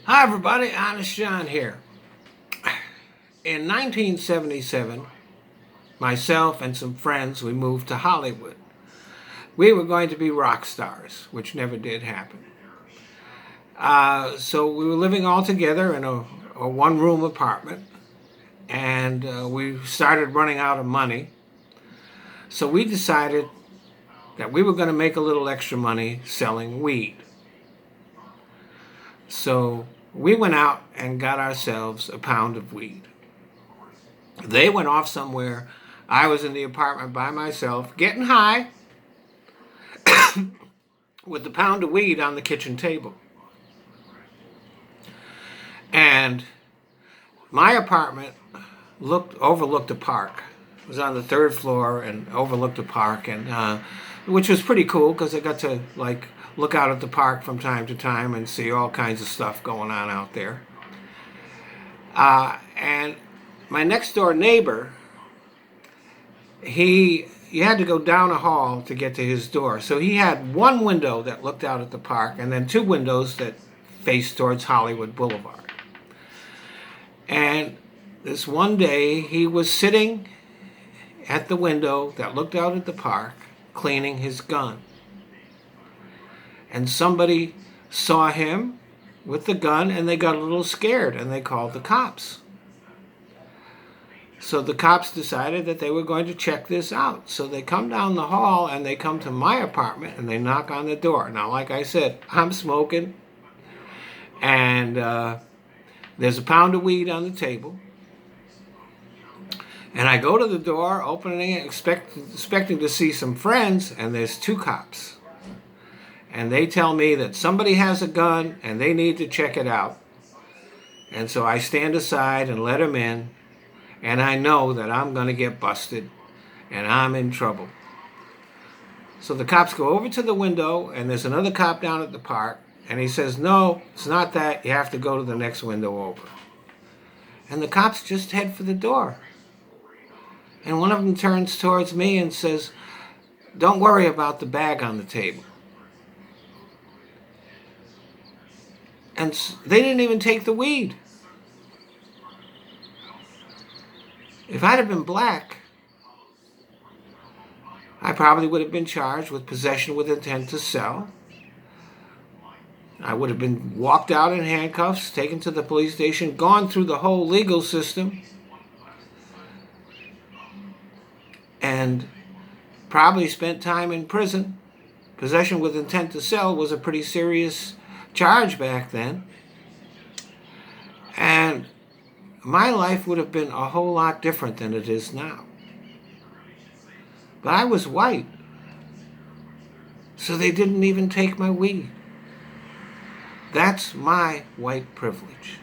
Hi everybody, Honest John here. In 1977, myself and some friends, we moved to Hollywood. We were going to be rock stars, which never did happen. So we were living all together in a one-room apartment, and we started running out of money. So we decided that we were going to make a little extra money selling weed. So we went out and got ourselves a pound of weed. They went off somewhere. I was in the apartment by myself, getting high, with the pound of weed on the kitchen table. And my apartment overlooked a park. It was on the third floor and overlooked a park, and which was pretty cool because I got to look out at the park from time to time and see all kinds of stuff going on out there. And my next door neighbor, you had to go down a hall to get to his door. So he had one window that looked out at the park and then two windows that faced towards Hollywood Boulevard. And this one day he was sitting at the window that looked out at the park cleaning his gun. And somebody saw him with the gun and they got a little scared and they called the cops. So the cops decided that they were going to check this out. So they come down the hall and they come to my apartment and they knock on the door. Now, like I said, I'm smoking and there's a pound of weed on the table. And I go to the door, opening it, expecting to see some friends, and there's two cops. And they tell me that somebody has a gun and they need to check it out. And so I stand aside and let them in. And I know that I'm going to get busted and I'm in trouble. So the cops go over to the window and there's another cop down at the park. And he says, "No, it's not that. You have to go to the next window over." And the cops just head for the door. And one of them turns towards me and says, "Don't worry about the bag on the table." And they didn't even take the weed. If I'd have been black, I probably would have been charged with possession with intent to sell. I would have been walked out in handcuffs, taken to the police station, gone through the whole legal system, and probably spent time in prison. Possession with intent to sell was a pretty serious charge back then. And my life would have been a whole lot different than it is now. But I was white, so they didn't even take my weed. That's my white privilege.